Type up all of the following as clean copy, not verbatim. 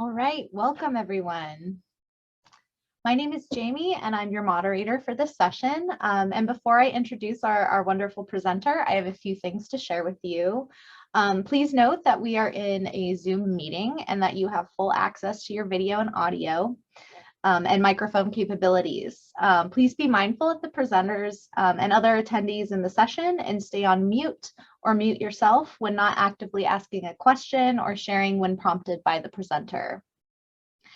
All right, welcome everyone. My name is Jamie and I'm your moderator for this session. And before I introduce our wonderful presenter, I have a few things to share with you. Please note that we are in a Zoom meeting and that you have full access to your video and audio and microphone capabilities. Please be mindful of the presenters and other attendees in the session and stay on mute or mute yourself when not actively asking a question or sharing when prompted by the presenter.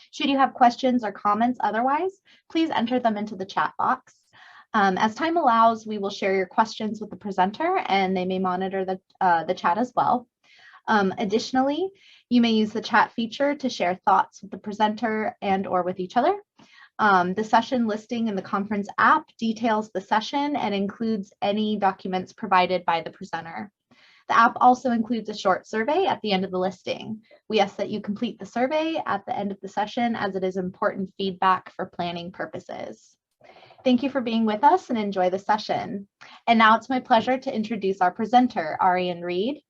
Should you have questions or comments otherwise, please enter them into the chat box. As time allows, we will share your questions with the presenter and they may monitor the chat as well. Additionally, you may use the chat feature to share thoughts with the presenter and or with each other. The session listing in the conference app details the session and includes any documents provided by the presenter. The app also includes a short survey at the end of the listing. We ask that you complete the survey at the end of the session as it is important feedback for planning purposes. Thank you for being with us and enjoy the session. And now it's my pleasure to introduce our presenter, Arian Reed,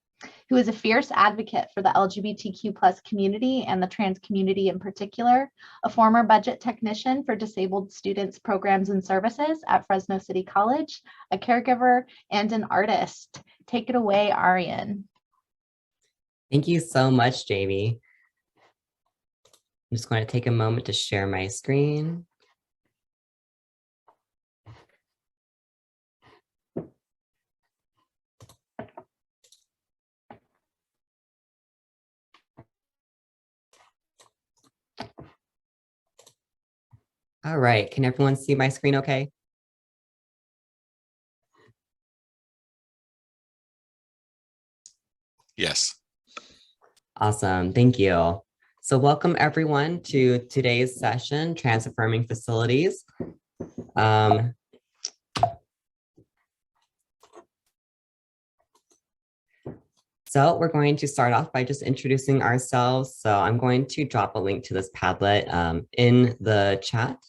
who is a fierce advocate for the LGBTQ+ community and the trans community in particular, a former budget technician for disabled students programs and services at Fresno City College, a caregiver, and an artist. Take it away, Arian. Thank you so much, Jamie. I'm just going to take a moment to share my screen. All right, can everyone see my screen okay? Yes. Awesome, thank you. So welcome everyone to today's session, Affirming Facilities. So we're going to start off by just introducing ourselves. So I'm going to drop a link to this Padlet in the chat.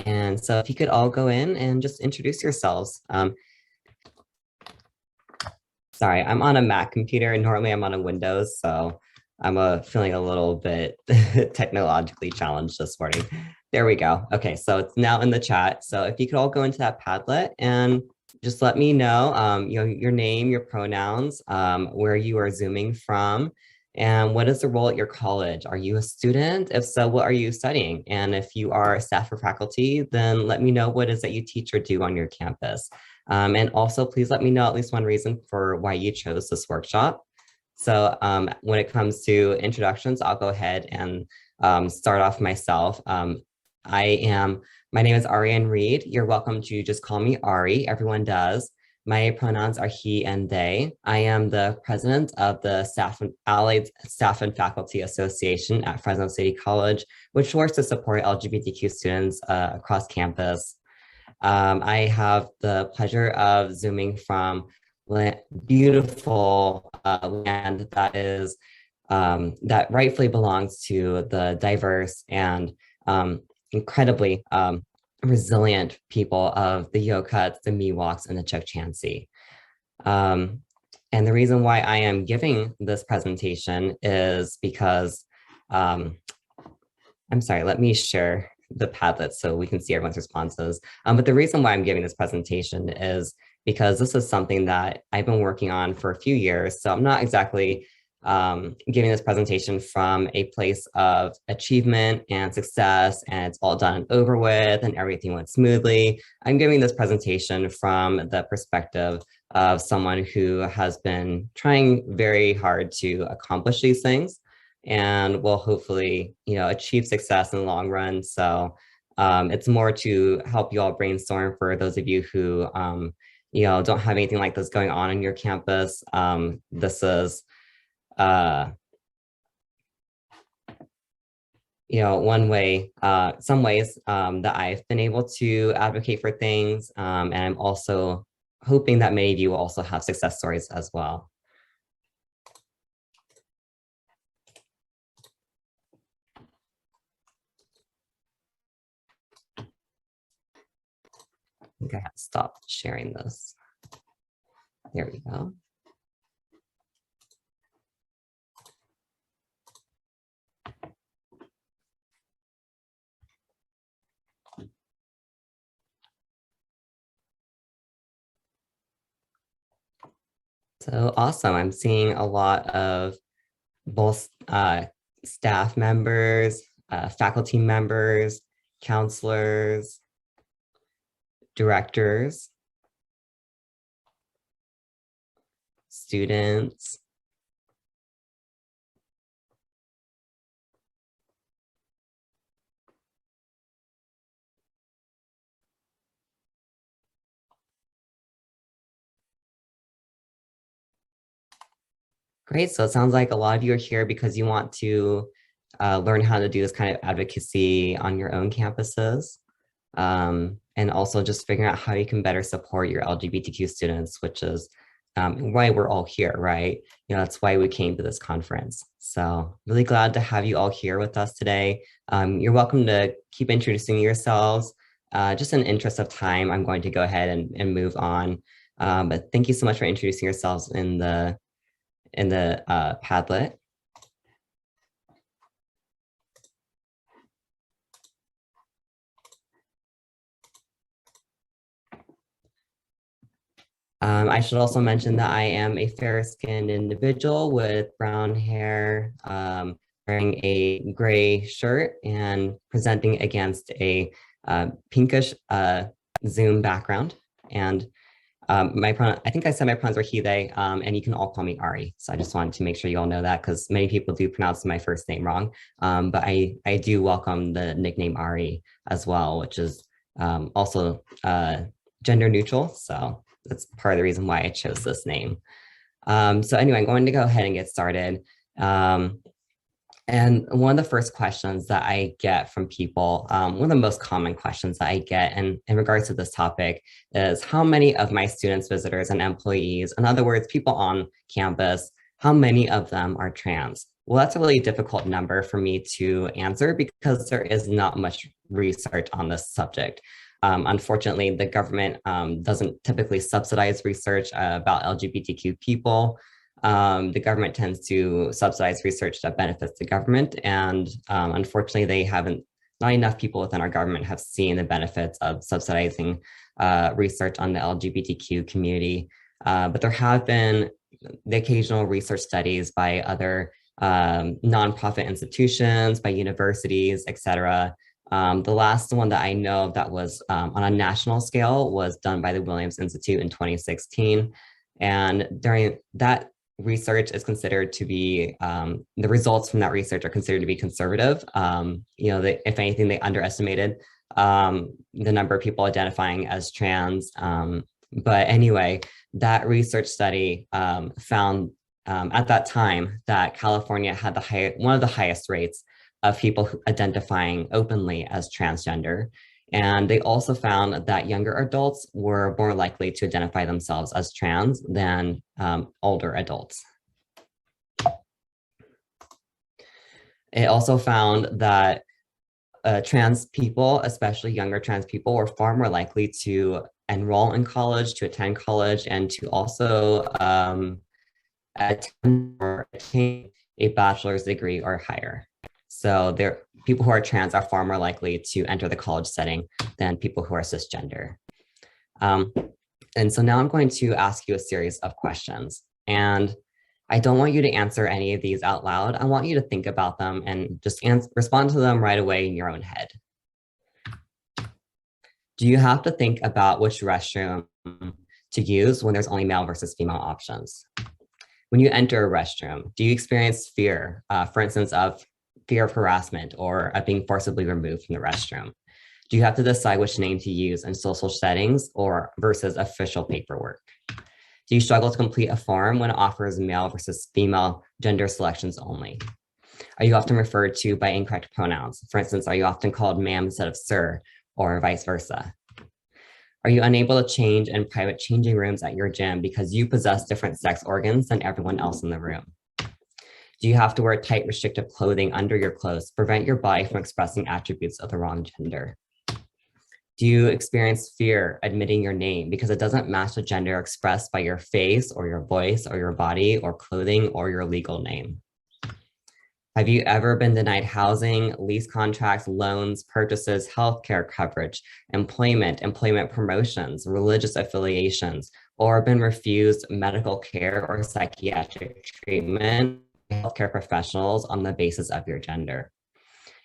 And so if you could all go in and just introduce yourselves. Sorry, I'm on a Mac computer and normally I'm on a Windows, so I'm feeling a little bit technologically challenged this morning. There we go. Okay, so it's now in the chat. So if you could all go into that Padlet and just let me know, your name, your pronouns, where you are Zooming from, and what is the role at your college? Are you a student? If so, what are you studying? And if you are staff or faculty, then let me know what it is that you teach or do on your campus. And also, please let me know at least one reason for why you chose this workshop. So when it comes to introductions, I'll go ahead and start off myself. My name is Arian Reed. You're welcome to just call me Ari. Everyone does. My pronouns are he and they. I am the president of the Allied Staff and Faculty Association at Fresno City College, which works to support LGBTQ students across campus. I have the pleasure of Zooming from beautiful land that rightfully belongs to the diverse and incredibly resilient people of the Yokuts, the Miwoks, and the Chukchansi. And the reason why I am giving this presentation is because, I'm sorry, let me share the Padlet so we can see everyone's responses. But the reason why I'm giving this presentation is because this is something that I've been working on for a few years. So I'm not exactly giving this presentation from a place of achievement and success and it's all done and over with and everything went smoothly. I'm giving this presentation from the perspective of someone who has been trying very hard to accomplish these things and will hopefully, achieve success in the long run. So it's more to help you all brainstorm for those of you who, don't have anything like this going on in your campus. This is, one way, some ways that I've been able to advocate for things. And I'm also hoping that many of you will also have success stories as well. think I have to stop sharing this. There we go. So awesome. I'm seeing a lot of both staff members, faculty members, counselors, directors, students. Great. So it sounds like a lot of you are here because you want to learn how to do this kind of advocacy on your own campuses. And also just figuring out how you can better support your LGBTQ students, which is why we're all here, right? That's why we came to this conference. So really glad to have you all here with us today. You're welcome to keep introducing yourselves. Just in the interest of time, I'm going to go ahead and move on. But thank you so much for introducing yourselves in the Padlet. I should also mention that I am a fair-skinned individual with brown hair, wearing a gray shirt and presenting against a pinkish Zoom background. And I think I said my pronouns were he, they, and you can all call me Ari. So I just wanted to make sure you all know that because many people do pronounce my first name wrong. But I do welcome the nickname Ari as well, which is also gender neutral. So that's part of the reason why I chose this name. So anyway, I'm going to go ahead and get started. And one of the first questions that I get from people, one of the most common questions that I get in regards to this topic is how many of my students, visitors, and employees, in other words, people on campus, how many of them are trans? Well, that's a really difficult number for me to answer because there is not much research on this subject. Unfortunately, the government doesn't typically subsidize research about LGBTQ people. The government tends to subsidize research that benefits the government. And unfortunately, not enough people within our government have seen the benefits of subsidizing research on the LGBTQ community. But there have been the occasional research studies by other nonprofit institutions, by universities, et cetera. The last one that I know that was on a national scale was done by the Williams Institute in 2016. And during that research is considered to be, the results from that research are considered to be conservative. If anything, they underestimated the number of people identifying as trans. But anyway, that research study found at that time that California had one of the highest rates of people identifying openly as transgender. And they also found that younger adults were more likely to identify themselves as trans than older adults. It also found that trans people, especially younger trans people, were far more likely to enroll in college, to attend college, and to also attend or attain a bachelor's degree or higher. So people who are trans are far more likely to enter the college setting than people who are cisgender. And so now I'm going to ask you a series of questions. And I don't want you to answer any of these out loud. I want you to think about them and just respond to them right away in your own head. Do you have to think about which restroom to use when there's only male versus female options? When you enter a restroom, do you experience fear, for instance, of fear of harassment or of being forcibly removed from the restroom? Do you have to decide which name to use in social settings or versus official paperwork? Do you struggle to complete a form when it offers male versus female gender selections only? Are you often referred to by incorrect pronouns? For instance, are you often called ma'am instead of sir or vice versa? Are you unable to change in private changing rooms at your gym because you possess different sex organs than everyone else in the room? Do you have to wear tight, restrictive clothing under your clothes to prevent your body from expressing attributes of the wrong gender? Do you experience fear admitting your name because it doesn't match the gender expressed by your face or your voice or your body or clothing or your legal name? Have you ever been denied housing, lease contracts, loans, purchases, healthcare coverage, employment promotions, religious affiliations, or been refused medical care or psychiatric treatment by healthcare professionals on the basis of your gender?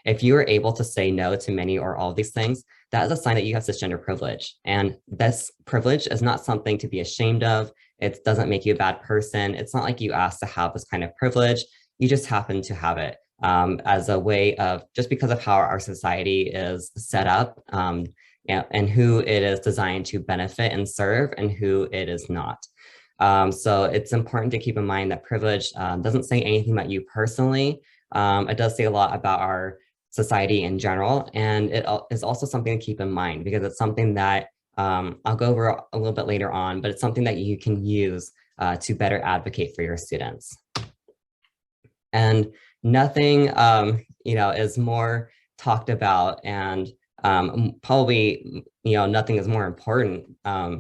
If you are able to say no to many or all of these things, that is a sign that you have cisgender privilege. And this privilege is not something to be ashamed of. It doesn't make you a bad person. It's not like you asked to have this kind of privilege. You just happen to have it as a way of, just because of how our society is set up and who it is designed to benefit and serve and who it is not. So it's important to keep in mind that privilege doesn't say anything about you personally. It does say a lot about our society in general, and it is also something to keep in mind because it's something that I'll go over a little bit later on, but it's something that you can use to better advocate for your students. And nothing, is more talked about, and probably, nothing is more important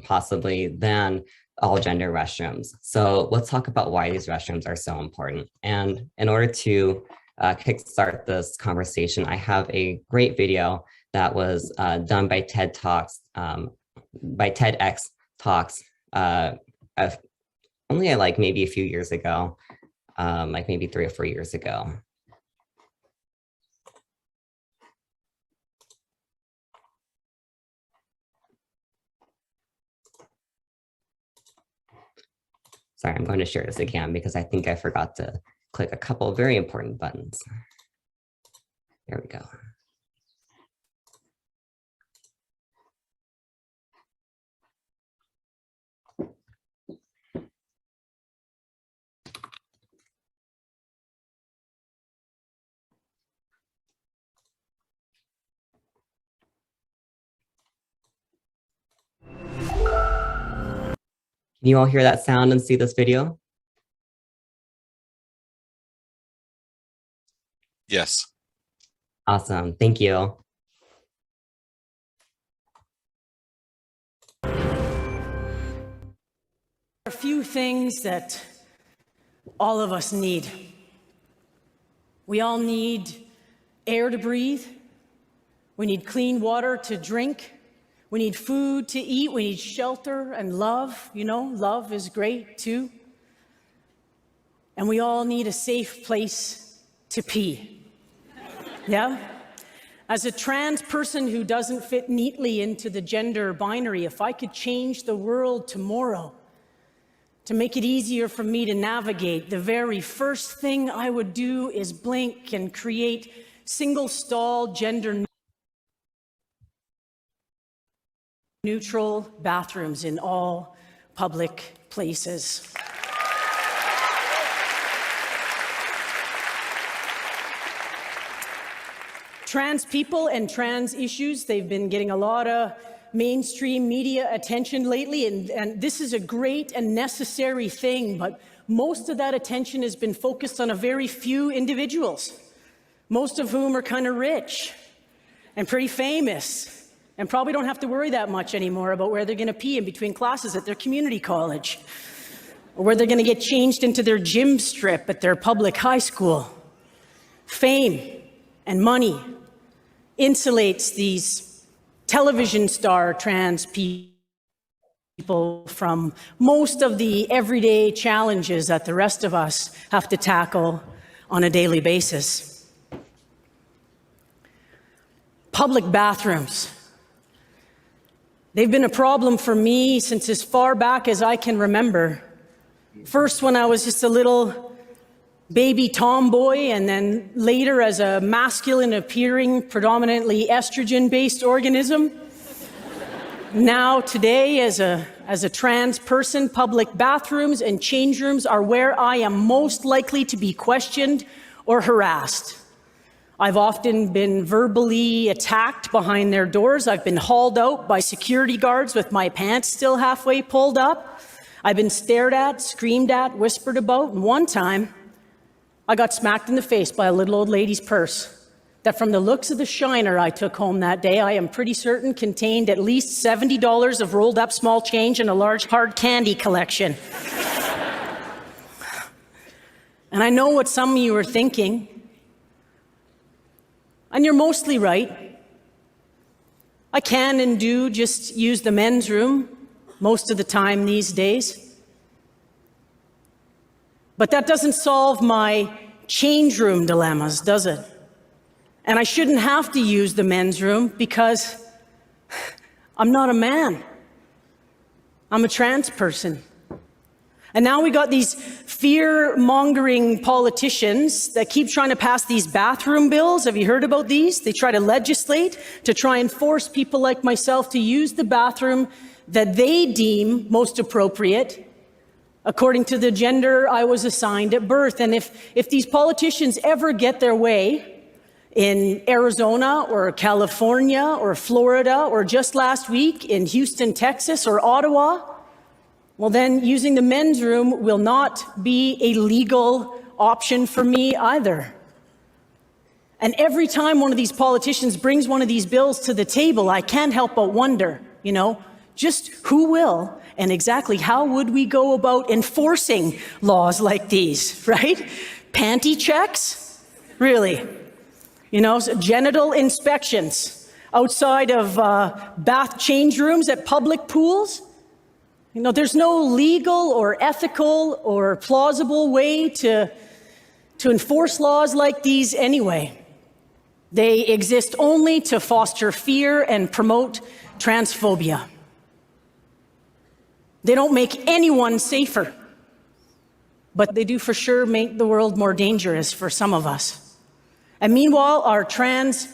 possibly than all gender restrooms. So let's talk about why these restrooms are so important. And in order to kickstart this conversation, I have a great video that was done by TED Talks, by TEDx Talks, only like maybe a few years ago, like maybe 3 or 4 years ago. Sorry, I'm going to share this again because I think I forgot to click a couple of very important buttons. There we go. Can you all hear that sound and see this video? Yes. Awesome, thank you. There are a few things that all of us need. We all need air to breathe. We need clean water to drink. We need food to eat. We need shelter and love. Love is great too. And we all need a safe place to pee. Yeah? As a trans person who doesn't fit neatly into the gender binary, if I could change the world tomorrow to make it easier for me to navigate, the very first thing I would do is blink and create single-stall gender neutral bathrooms in all public places. Trans people and trans issues, they've been getting a lot of mainstream media attention lately, and this is a great and necessary thing, but most of that attention has been focused on a very few individuals, most of whom are kind of rich and pretty famous and probably don't have to worry that much anymore about where they're going to pee in between classes at their community college or where they're going to get changed into their gym strip at their public high school. Fame and money insulates these television star trans people from most of the everyday challenges that the rest of us have to tackle on a daily basis. Public bathrooms. They've been a problem for me since as far back as I can remember. First, when I was just a little baby tomboy, and then later as a masculine appearing, predominantly estrogen-based organism. Now today, as a trans person, public bathrooms and change rooms are where I am most likely to be questioned or harassed. I've often been verbally attacked behind their doors. I've been hauled out by security guards with my pants still halfway pulled up. I've been stared at, screamed at, whispered about, and one time, I got smacked in the face by a little old lady's purse that from the looks of the Shiner I took home that day, I am pretty certain contained at least $70 of rolled up small change and a large hard candy collection. And I know what some of you are thinking, and you're mostly right. I can and do just use the men's room most of the time these days. But that doesn't solve my change room dilemmas, does it? And I shouldn't have to use the men's room because I'm not a man. I'm a trans person. And now we got these fear-mongering politicians that keep trying to pass these bathroom bills. Have you heard about these? They try to legislate to try and force people like myself to use the bathroom that they deem most appropriate according to the gender I was assigned at birth. And if these politicians ever get their way in Arizona or California or Florida or just last week in Houston, Texas or Ottawa, well, then using the men's room will not be a legal option for me either. And every time one of these politicians brings one of these bills to the table, I can't help but wonder, just who will and exactly how would we go about enforcing laws like these, right? Panty checks? Really? So genital inspections outside of bath change rooms at public pools? There's no legal or ethical or plausible way to enforce laws like these anyway. They exist only to foster fear and promote transphobia. They don't make anyone safer, but they do for sure make the world more dangerous for some of us. And meanwhile, our trans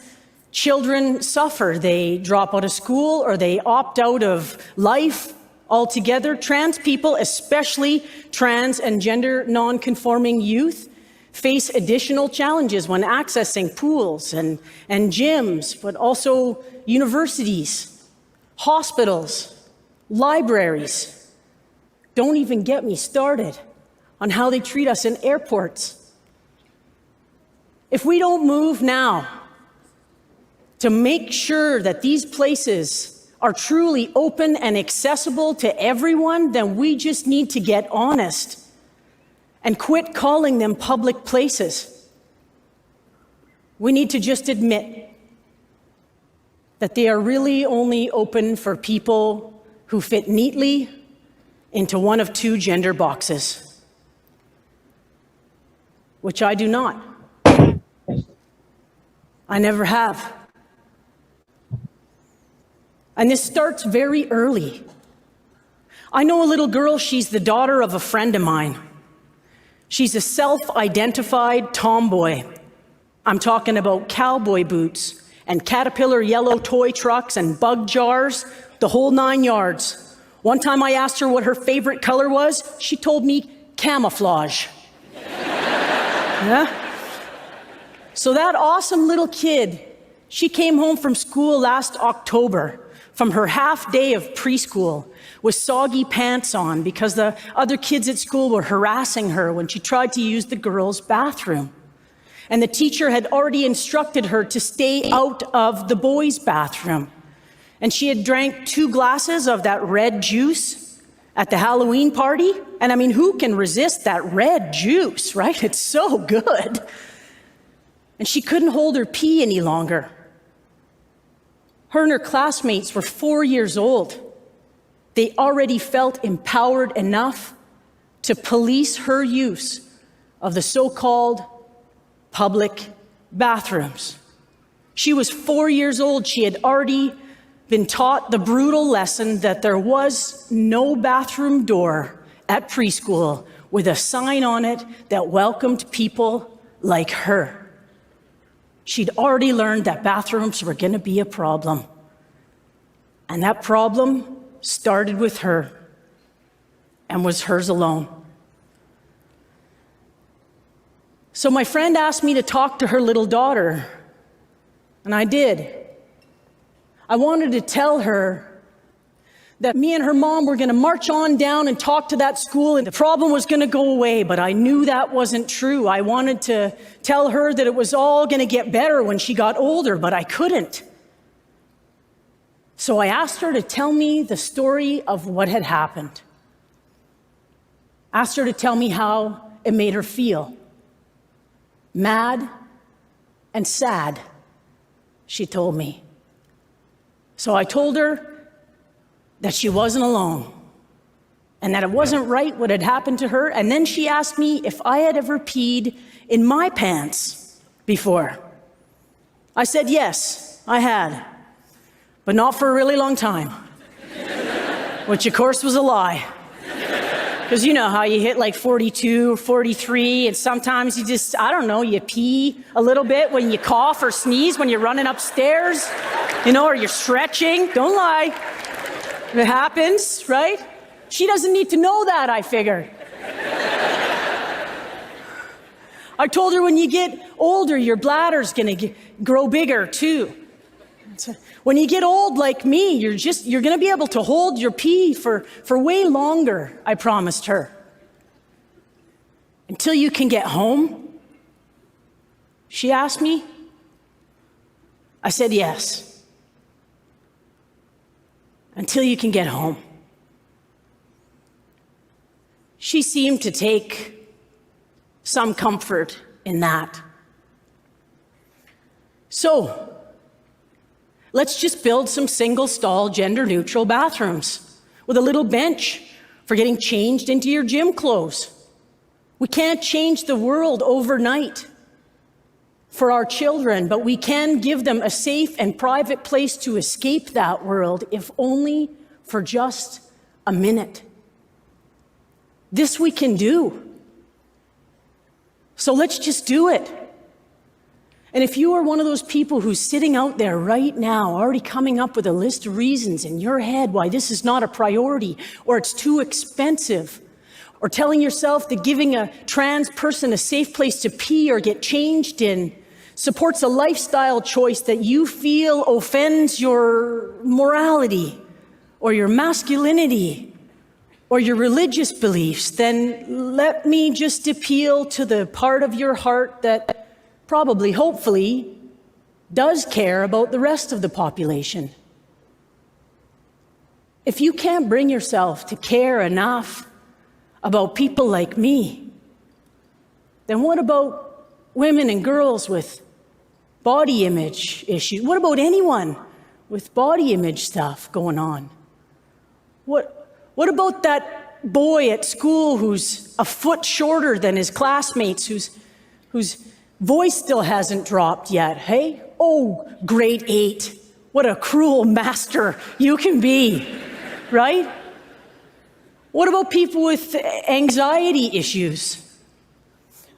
children suffer. They drop out of school or they opt out of life altogether. Trans people, especially trans and gender non-conforming youth, face additional challenges when accessing pools and gyms, but also universities, hospitals, libraries. Don't even get me started on how they treat us in airports. If we don't move now to make sure that these places are truly open and accessible to everyone, then we just need to get honest and quit calling them public places. We need to just admit that they are really only open for people who fit neatly into one of two gender boxes, which I do not. I never have. And this starts very early. I know a little girl, she's the daughter of a friend of mine. She's a self-identified tomboy. I'm talking about cowboy boots and Caterpillar yellow toy trucks and bug jars, the whole 9 yards. One time I asked her what her favorite color was. She told me camouflage. Yeah? So that awesome little kid, she came home from school last October from her half day of preschool with soggy pants on because the other kids at school were harassing her when she tried to use the girls' bathroom. And the teacher had already instructed her to stay out of the boys' bathroom. And she had drank 2 glasses of that red juice at the Halloween party. And I mean, who can resist that red juice, right? It's so good. And she couldn't hold her pee any longer. Her and her classmates were 4 years old. They already felt empowered enough to police her use of the so-called public bathrooms. She was 4 years old. She had already been taught the brutal lesson that there was no bathroom door at preschool with a sign on it that welcomed people like her. She'd already learned that bathrooms were going to be a problem. And that problem started with her and was hers alone. So my friend asked me to talk to her little daughter, and I did. I wanted to tell her that me and her mom were going to march on down and talk to that school and the problem was going to go away, but I knew that wasn't true. I wanted to tell her that it was all going to get better when she got older, but I couldn't. So I asked her to tell me the story of what had happened. Asked her to tell me how it made her feel. Mad and sad, she told me. So I told her that she wasn't alone and that it wasn't right what had happened to her. And then she asked me if I had ever peed in my pants before. I said, yes, I had, but not for a really long time, which of course was a lie. Because you know how you hit like 42 or 43, and sometimes you just, I don't know, you pee a little bit when you cough or sneeze when you're running upstairs, you know, or you're stretching. Don't lie. It happens, right? She doesn't need to know that, I figured. I told her when you get older, your bladder's gonna grow bigger too. When you get old like me, you're gonna be able to hold your pee for way longer, I promised her. Until you can get home? She asked me. I said yes. Until you can get home. She seemed to take some comfort in that. So, let's just build some single-stall, gender-neutral bathrooms with a little bench for getting changed into your gym clothes. We can't change the world overnight for our children, but we can give them a safe and private place to escape that world, if only for just a minute. This we can do. So let's just do it. And if you are one of those people who's sitting out there right now, already coming up with a list of reasons in your head why this is not a priority, or it's too expensive, or telling yourself that giving a trans person a safe place to pee or get changed in supports a lifestyle choice that you feel offends your morality or your masculinity or your religious beliefs, then let me just appeal to the part of your heart that probably, hopefully, does care about the rest of the population. If you can't bring yourself to care enough about people like me, then what about women and girls with body image issues? What about anyone with body image stuff going on? What about that boy at school who's a foot shorter than his classmates, whose voice still hasn't dropped yet? Hey, oh, grade 8, what a cruel master you can be, right? What about people with anxiety issues?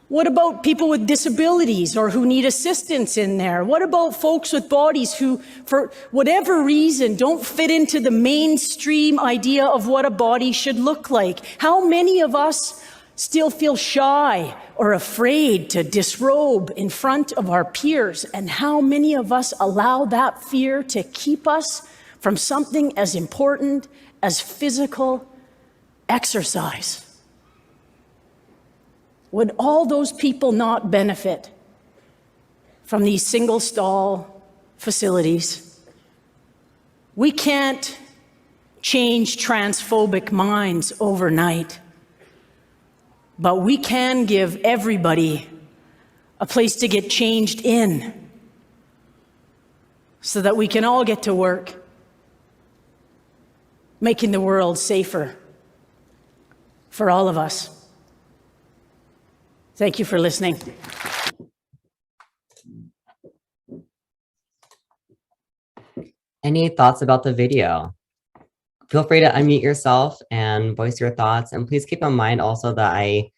What about people with disabilities or who need assistance in there? What about folks with bodies who, for whatever reason, don't fit into the mainstream idea of what a body should look like? How many of us still feel shy or afraid to disrobe in front of our peers? And how many of us allow that fear to keep us from something as important as physical exercise? Would all those people not benefit from these single-stall facilities? We can't change transphobic minds overnight, but we can give everybody a place to get changed in so that we can all get to work, making the world safer for all of us. Thank you for listening. Any thoughts about the video? Feel free to unmute yourself and voice your thoughts. And please keep in mind also that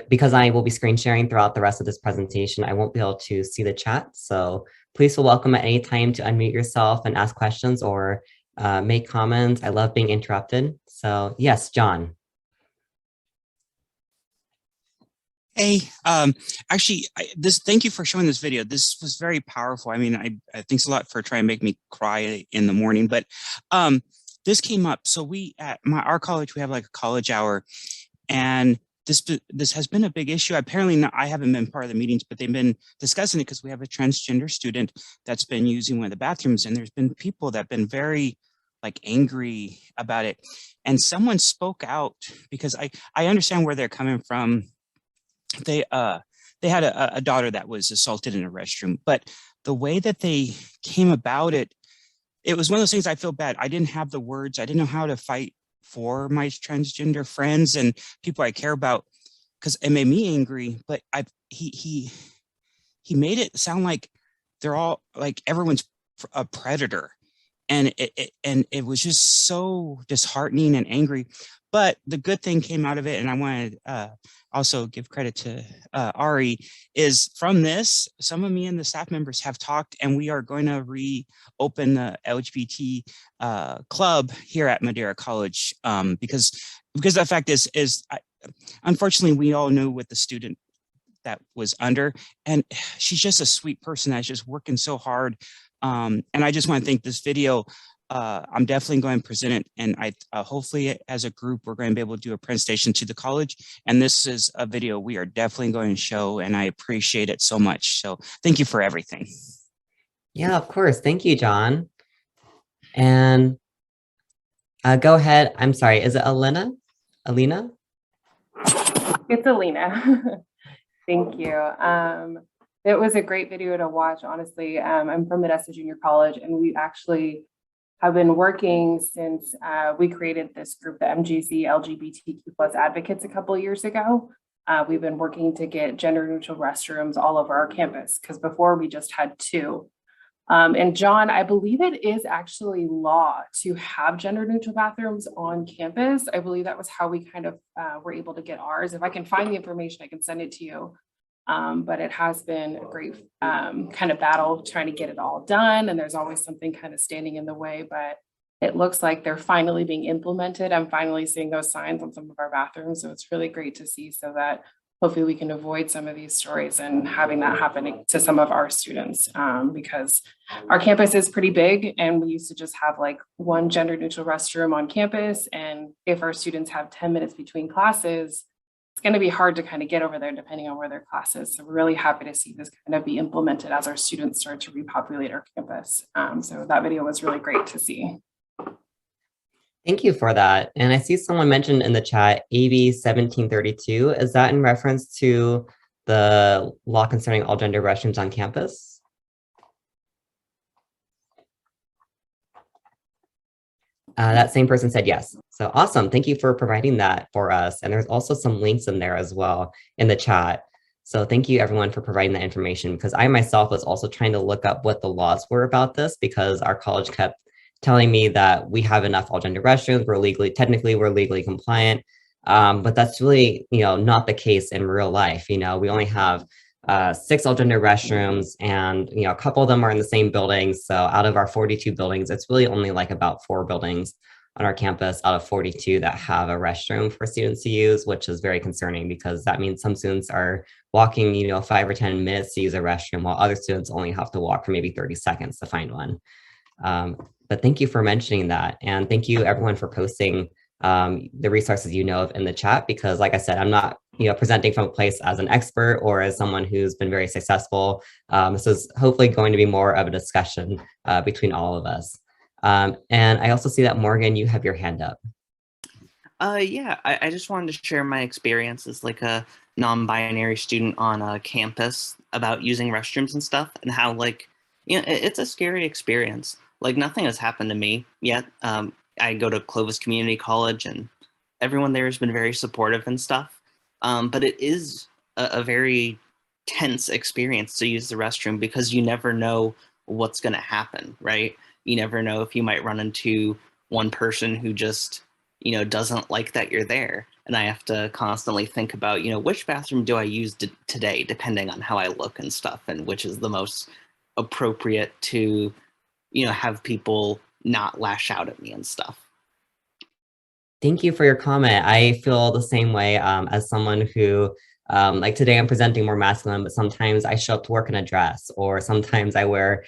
because I will be screen sharing throughout the rest of this presentation, I won't be able to see the chat. So please feel welcome at any time to unmute yourself and ask questions or make comments. I love being interrupted. So yes, John. Hey, actually, thank you for showing this video. This was very powerful. I mean, I thanks a lot for trying to make me cry in the morning. But this came up. So we at our college, we have like a college hour, and this has been a big issue. Apparently, I haven't been part of the meetings, but they've been discussing it because we have a transgender student that's been using one of the bathrooms, and there's been people that have been very like angry about it. And someone spoke out because I understand where they're coming from. They had a daughter that was assaulted in a restroom, but the way that they came about it, it was one of those things. I feel bad. I didn't have the words. I didn't know how to fight for my transgender friends and people I care about, because it made me angry. But he made it sound like they're all like everyone's a predator, and it was just so disheartening and angry. But the good thing came out of it, and I want to also give credit to Ari, is from this, some of me and the staff members have talked, and we are going to reopen the LGBT club here at Madera College, because the fact is unfortunately, we all knew what the student that was under, and she's just a sweet person that's just working so hard. And I just want to thank this video. I'm definitely going to present it, and I hopefully as a group we're going to be able to do a presentation to the college, and this is a video we are definitely going to show, and I appreciate it so much. So thank you for everything. Yeah, of course. Thank you, John. And go ahead. I'm sorry. Is it Alina? It's Alina. Thank you. It was a great video to watch, honestly. I'm from Modesto Junior College, and we actually have been working since we created this group, the MGC LGBTQ plus advocates, a couple of years ago. We've been working to get gender neutral restrooms all over our campus, because before we just had 2. And John, I believe it is actually law to have gender neutral bathrooms on campus. I believe that was how we kind of were able to get ours. If I can find the information, I can send it to you. But it has been a great kind of battle trying to get it all done. And there's always something kind of standing in the way, but it looks like they're finally being implemented. I'm finally seeing those signs on some of our bathrooms. So it's really great to see, so that hopefully we can avoid some of these stories and having that happening to some of our students, because our campus is pretty big, and we used to just have like one gender neutral restroom on campus. And if our students have 10 minutes between classes, it's going to be hard to kind of get over there depending on where their class is. So we're really happy to see this kind of be implemented as our students start to repopulate our campus. So that video was really great to see. Thank you for that. And I see someone mentioned in the chat, AB 1732. Is that in reference to the law concerning all gender restrooms on campus? That same person said yes. So awesome. Thank you for providing that for us. And there's also some links in there as well in the chat. So thank you everyone for providing that information, because I myself was also trying to look up what the laws were about this, because our college kept telling me that we have enough all gender restrooms, technically we're legally compliant. But that's really, not the case in real life. We only have 6 all gender restrooms, and a couple of them are in the same building. So out of our 42 buildings, it's really only like about 4 buildings on our campus out of 42 that have a restroom for students to use, which is very concerning, because that means some students are walking 5 or 10 minutes to use a restroom, while other students only have to walk for maybe 30 seconds to find one. But thank you for mentioning that, and thank you everyone for posting the resources of in the chat, because like I said, I'm not presenting from a place as an expert or as someone who's been very successful. This is hopefully going to be more of a discussion between all of us. And I also see that Morgan, you have your hand up. Yeah, I just wanted to share my experience as like a non-binary student on a campus about using restrooms and stuff, and how it's a scary experience. Like, nothing has happened to me yet. I go to Clovis Community College, and everyone there has been very supportive and stuff. But it is a very tense experience to use the restroom, because you never know what's going to happen, right? You never know if you might run into one person who just, doesn't like that you're there. And I have to constantly think about, which bathroom do I use today, depending on how I look and stuff, and which is the most appropriate to, have people not lash out at me and stuff. Thank you for your comment. I feel the same way as someone who Like today I'm presenting more masculine, but sometimes I show up to work in a dress, or sometimes I wear,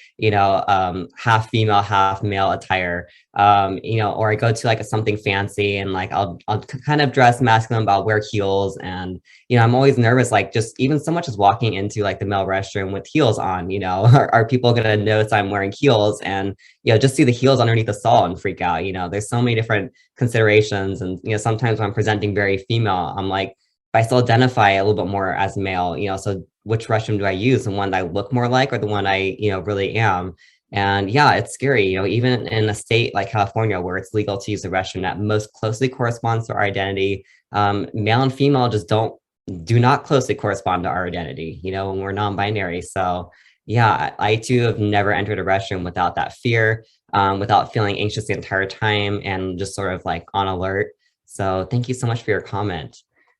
half female, half male attire, or I go to like something fancy and like I'll kind of dress masculine, but I'll wear heels. And, I'm always nervous, like just even so much as walking into like the male restroom with heels on, are people going to notice I'm wearing heels and, just see the heels underneath the stall and freak out. There's so many different considerations. And, sometimes when I'm presenting very female, I'm like, if I still identify a little bit more as male, so which restroom do I use? The one that I look more like, or the one I, really am? And yeah, it's scary, even in a state like California, where it's legal to use the restroom that most closely corresponds to our identity, male and female just do not closely correspond to our identity, when we're non-binary. So yeah, I too have never entered a restroom without that fear, without feeling anxious the entire time and just sort of like on alert. So thank you so much for your comment.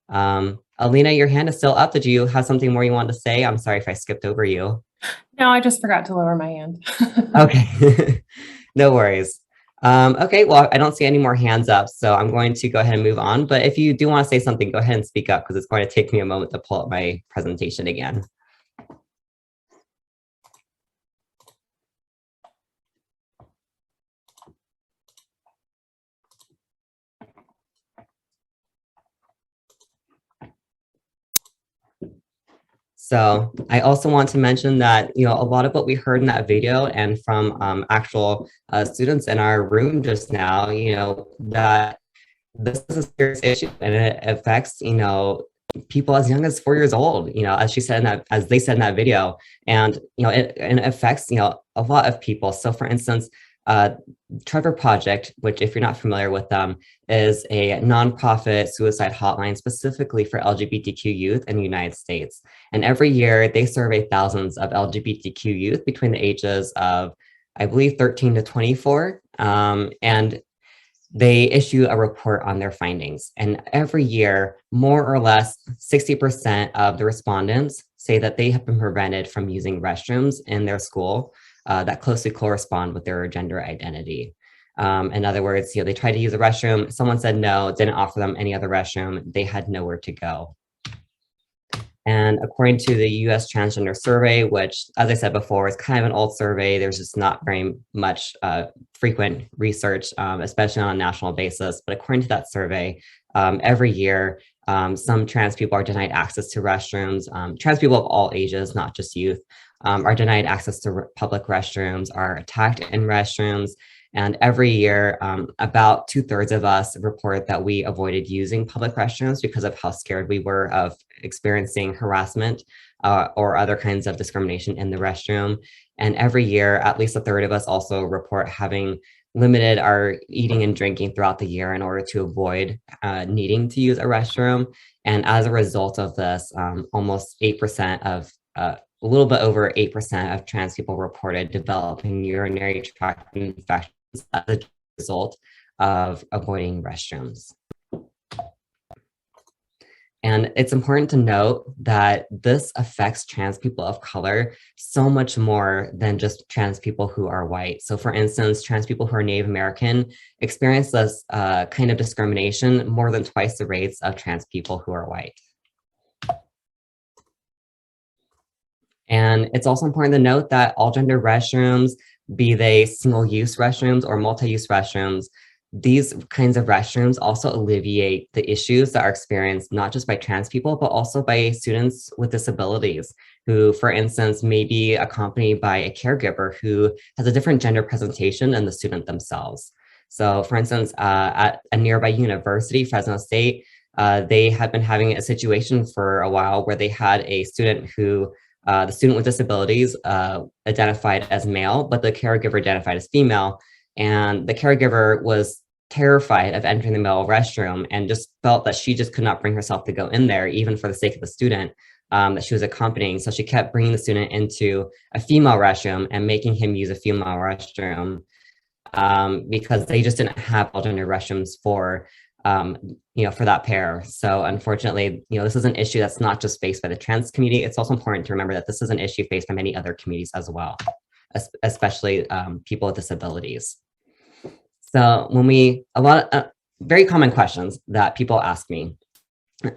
Alina, your hand is still up. Did you have something more you wanted to say? I'm sorry if I skipped over you. No, I just forgot to lower my hand. Okay, no worries. Okay, well, I don't see any more hands up, so I'm going to go ahead and move on. But if you do want to say something, go ahead and speak up, because it's going to take me a moment to pull up my presentation again. So I also want to mention that, a lot of what we heard in that video and from actual students in our room just now, that this is a serious issue and it affects, people as young as 4 years old, as they said in that video. And, it affects, a lot of people. So for instance, Trevor Project, which if you're not familiar with them, is a nonprofit suicide hotline specifically for LGBTQ youth in the United States. And every year they survey thousands of LGBTQ youth between the ages of, I believe, 13 to 24. And they issue a report on their findings. And every year, more or less 60% of the respondents say that they have been prevented from using restrooms in their school that closely correspond with their gender identity. In other words, they tried to use a restroom, someone said no, didn't offer them any other restroom, they had nowhere to go. And according to the US Transgender Survey, which, as I said before, is kind of an old survey, there's just not very much frequent research, especially on a national basis. But according to that survey, every year, some trans people are denied access to restrooms. Trans people of all ages, not just youth, are denied access to public restrooms, are attacked in restrooms. And every year, about 2/3 of us report that we avoided using public restrooms because of how scared we were of experiencing harassment or other kinds of discrimination in the restroom. And every year, at least 1/3 of us also report having limited our eating and drinking throughout the year in order to avoid needing to use a restroom. And as a result of this, almost 8% of a little bit over 8% of trans people reported developing urinary tract infections as a result of avoiding restrooms. And it's important to note that this affects trans people of color so much more than just trans people who are white. So for instance, trans people who are Native American experience this kind of discrimination more than twice the rates of trans people who are white. And it's also important to note that all gender restrooms, be they single-use restrooms or multi-use restrooms, these kinds of restrooms also alleviate the issues that are experienced not just by trans people, but also by students with disabilities who, for instance, may be accompanied by a caregiver who has a different gender presentation than the student themselves. So for instance, at a nearby university, Fresno State, they had been having a situation for a while where they had a student who the student with disabilities identified as male, but the caregiver identified as female. And the caregiver was terrified of entering the male restroom and just felt that she just could not bring herself to go in there, even for the sake of the student that she was accompanying. So she kept bringing the student into a female restroom and making him use a female restroom because they just didn't have all gender restrooms for for that pair. So unfortunately, this is an issue that's not just faced by the trans community. It's also important to remember that this is an issue faced by many other communities as well, especially people with disabilities. So when a lot of very common questions that people ask me,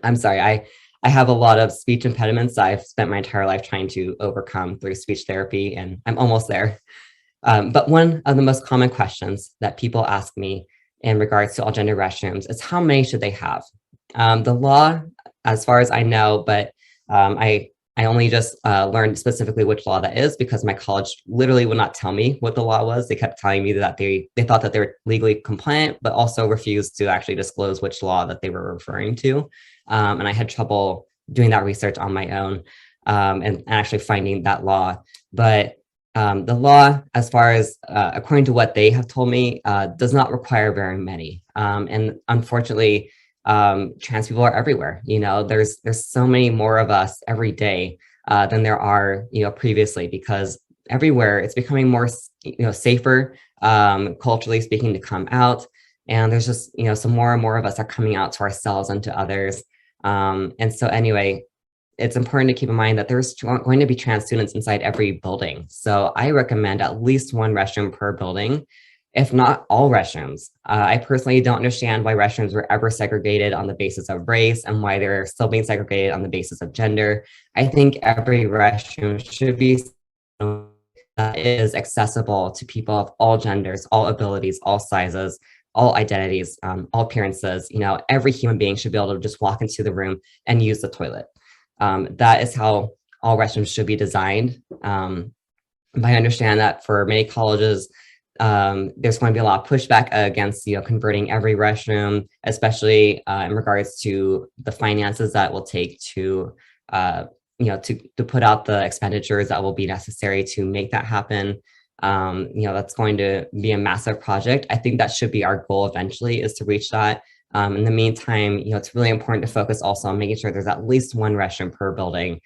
I'm sorry, I have a lot of speech impediments that I've spent my entire life trying to overcome through speech therapy, and I'm almost there. But one of the most common questions that people ask me in regards to all gender restrooms is how many should they have? The law, as far as I know, but I only just learned specifically which law that is because my college literally would not tell me what the law was. They kept telling me that they thought that they were legally compliant, but also refused to actually disclose which law that they were referring to. And I had trouble doing that research on my own and actually finding that law. But the law, as far as according to what they have told me, does not require very many. And unfortunately, trans people are everywhere. You know, there's so many more of us every day than there are, you know, previously, because everywhere it's becoming more, you know, safer, culturally speaking, to come out. And there's just, you know, some more and more of us are coming out to ourselves and to others. And so anyway, it's important to keep in mind that there's going to be trans students inside every building. So I recommend at least one restroom per building, if not all restrooms. I personally don't understand why restrooms were ever segregated on the basis of race and why they're still being segregated on the basis of gender. I think every restroom should be that is accessible to people of all genders, all abilities, all sizes, all identities, all appearances. You know, every human being should be able to just walk into the room and use the toilet. That is how all restrooms should be designed. But I understand that for many colleges, there's going to be a lot of pushback against, you know, converting every restroom, especially in regards to the finances that will take to, you know, to put out the expenditures that will be necessary to make that happen. You know, that's going to be a massive project. I think that should be our goal eventually, is to reach that. In the meantime, you know, it's really important to focus also on making sure there's at least one restroom per building,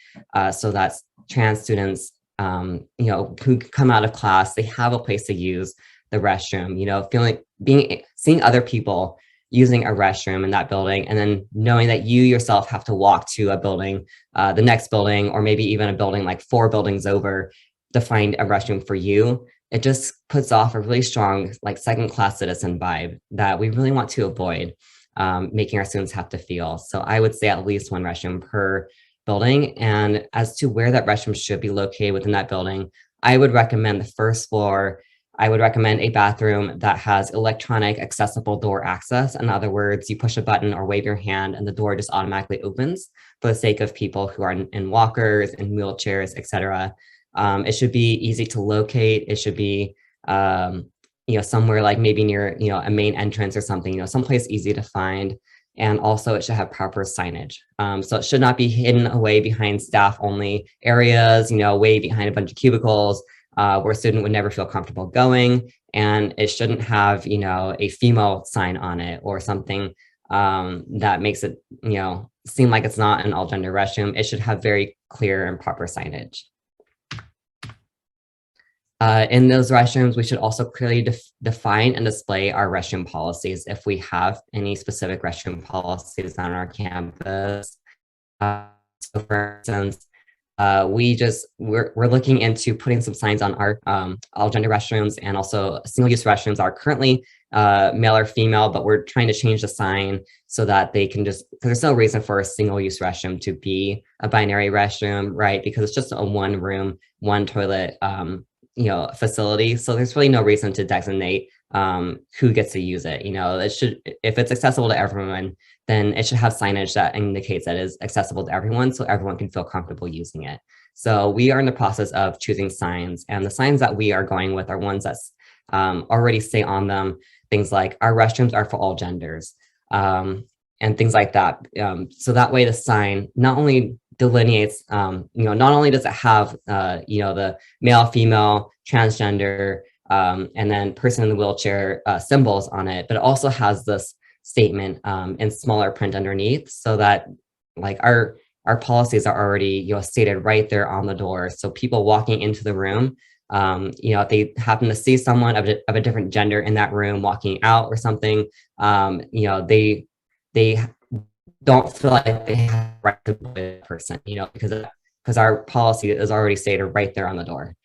so that trans students, you know, who come out of class, they have a place to use the restroom. You know, seeing other people using a restroom in that building, and then knowing that you yourself have to walk to a building, the next building, or maybe even a building like 4 buildings over to find a restroom for you. It just puts off a really strong, like, second-class citizen vibe that we really want to avoid, making our students have to feel. So I would say at least one restroom per building. And as to where that restroom should be located within that building, I would recommend the first floor. I would recommend a bathroom that has electronic accessible door access. In other words, you push a button or wave your hand and the door just automatically opens, for the sake of people who are in walkers and wheelchairs, etc. It should be easy to locate. It should be, you know, somewhere like maybe near, you know, a main entrance or something, you know, someplace easy to find. And also it should have proper signage. So it should not be hidden away behind staff only areas, you know, way behind a bunch of cubicles, where a student would never feel comfortable going. And it shouldn't have, you know, a female sign on it or something that makes it, you know, seem like it's not an all gender restroom. It should have very clear and proper signage. In those restrooms, we should also clearly define and display our restroom policies, if we have any specific restroom policies on our campus. So for instance, we're looking into putting some signs on our all gender restrooms, and also single-use restrooms are currently male or female, but we're trying to change the sign so that they can just, because there's no reason for a single-use restroom to be a binary restroom, right? Because it's just a one room, one toilet, you know, facility. So there's really no reason to designate who gets to use it. You know, it should, if it's accessible to everyone, then it should have signage that indicates that it is accessible to everyone, so everyone can feel comfortable using it. So we are in the process of choosing signs, and the signs that we are going with are ones that already say on them things like our restrooms are for all genders, and things like that. So that way the sign not only delineates, you know, not only does it have, you know, the male, female, transgender, and then person in the wheelchair symbols on it, but it also has this statement in smaller print underneath, so that, like, our policies are already, you know, stated right there on the door. So people walking into the room, you know, if they happen to see someone of a different gender in that room walking out or something, you know, they don't feel like they have a right to be a person, you know, because our policy is already stated right there on the door.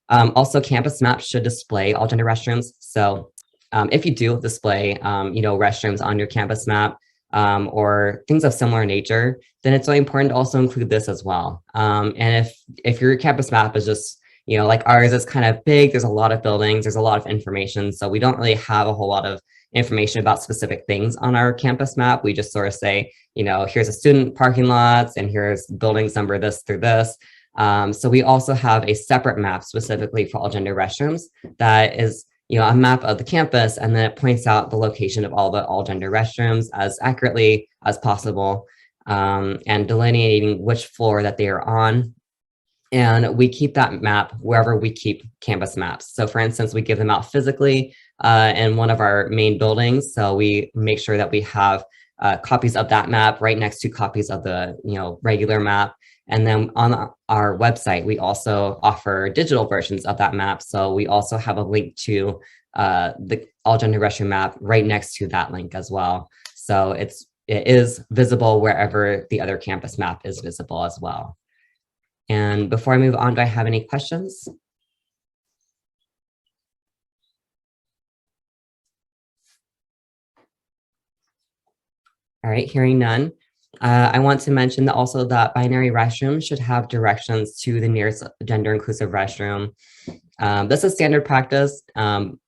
Also, campus maps should display all gender restrooms. So if you do display, you know, restrooms on your campus map, or things of similar nature, then it's really important to also include this as well. And if your campus map is just, like ours is kind of big, there's a lot of buildings, there's a lot of information, so we don't really have a whole lot of information about specific things on our campus map. We just sort of say, here's a student parking lots, and here's buildings number this through this. So we also have a separate map specifically for all gender restrooms that is, a map of the campus, and then it points out the location of all the all gender restrooms as accurately as possible, and delineating which floor that they are on. And we keep that map wherever we keep campus maps. So for instance, we give them out physically in one of our main buildings. So we make sure that we have copies of that map right next to copies of the regular map. And then on our website, we also offer digital versions of that map. So we also have a link to the all gender restroom map right next to that link as well. So it is visible wherever the other campus map is visible as well. And before I move on, do I have any questions? All right, hearing none. I want to mention that also that binary restrooms should have directions to the nearest gender inclusive restroom. This is standard practice, and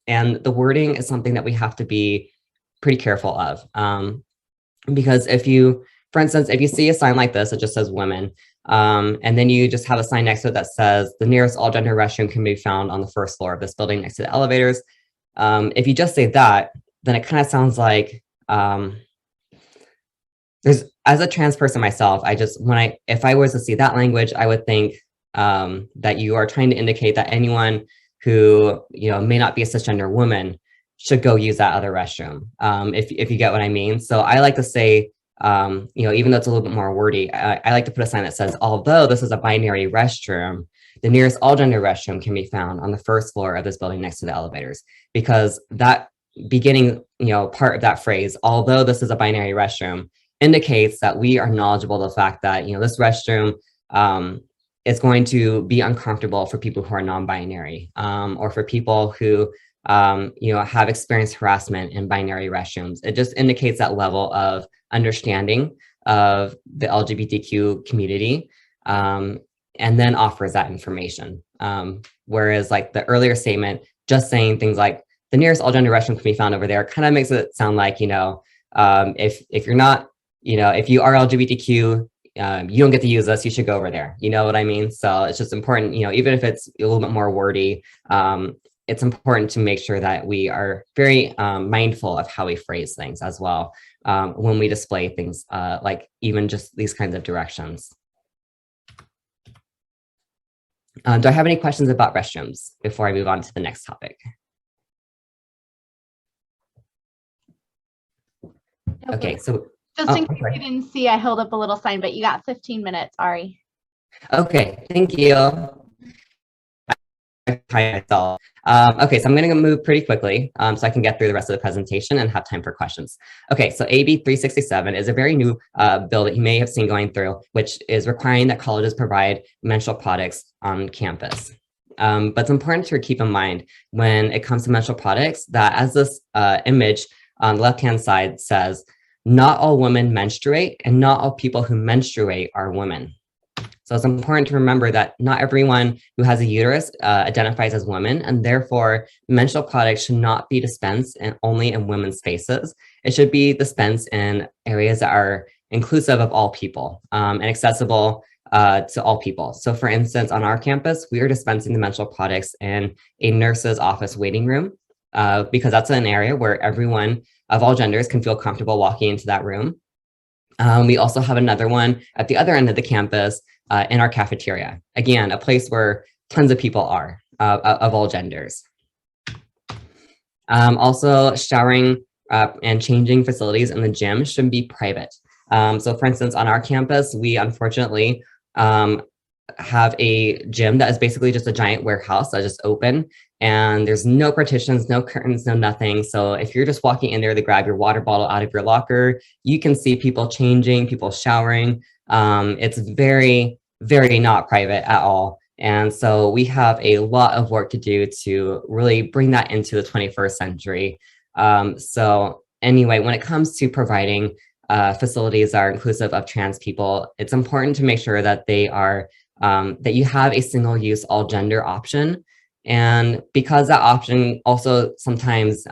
the wording is something that we have to be pretty careful of. Because for instance, if you see a sign like this, it just says women, and then you just have a sign next to it that says the nearest all gender restroom can be found on the first floor of this building next to the elevators. If you just say that, then it kind of sounds like, as a trans person myself, if I was to see that language, I would think that you are trying to indicate that anyone who may not be a cisgender woman should go use that other restroom, if you get what I mean. So I like to say, even though it's a little bit more wordy, I like to put a sign that says, although this is a binary restroom, the nearest all gender restroom can be found on the first floor of this building next to the elevators, because that beginning part of that phrase, although this is a binary restroom, indicates that we are knowledgeable of the fact that this restroom is going to be uncomfortable for people who are non-binary, or for people who have experienced harassment in binary restrooms. It just indicates that level of understanding of the LGBTQ community, and then offers that information. Whereas like the earlier statement, just saying things like the nearest all gender restroom can be found over there, kind of makes it sound like, if you're not, if you are LGBTQ, you don't get to use this, you should go over there. You know what I mean? So it's just important, even if it's a little bit more wordy, it's important to make sure that we are very mindful of how we phrase things as well, when we display things like even just these kinds of directions. Do I have any questions about restrooms before I move on to the next topic? Okay, so just in case you didn't see, I held up a little sign, but you got 15 minutes, Ari. Okay, thank you. Okay, so I'm going to move pretty quickly so I can get through the rest of the presentation and have time for questions. Okay, so AB 367 is a very new bill that you may have seen going through, which is requiring that colleges provide menstrual products on campus. But it's important to keep in mind when it comes to menstrual products that, as this image on the left-hand side says, not all women menstruate and not all people who menstruate are women. So it's important to remember that not everyone who has a uterus identifies as women, and therefore menstrual products should not be dispensed only in women's spaces. It should be dispensed in areas that are inclusive of all people and accessible to all people. So for instance, on our campus, we are dispensing the menstrual products in a nurse's office waiting room because that's an area where everyone of all genders can feel comfortable walking into that room. We also have another one at the other end of the campus in our cafeteria. Again, a place where tons of people are of all genders. Also, showering and changing facilities in the gym should be private. So for instance, on our campus, we unfortunately have a gym that is basically just a giant warehouse that's just open, and there's no partitions, no curtains, no nothing. So if you're just walking in there to grab your water bottle out of your locker, you can see people changing, people showering. It's very, very not private at all. And so we have a lot of work to do to really bring that into the 21st century. So anyway, when it comes to providing facilities that are inclusive of trans people, it's important to make sure that they are that you have a single-use all-gender option. And because that option also sometimes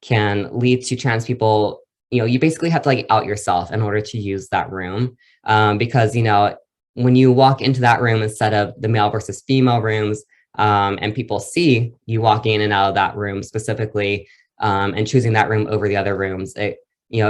can lead to trans people, you basically have to like out yourself in order to use that room, because when you walk into that room instead of the male versus female rooms, and people see you walking in and out of that room specifically, and choosing that room over the other rooms, it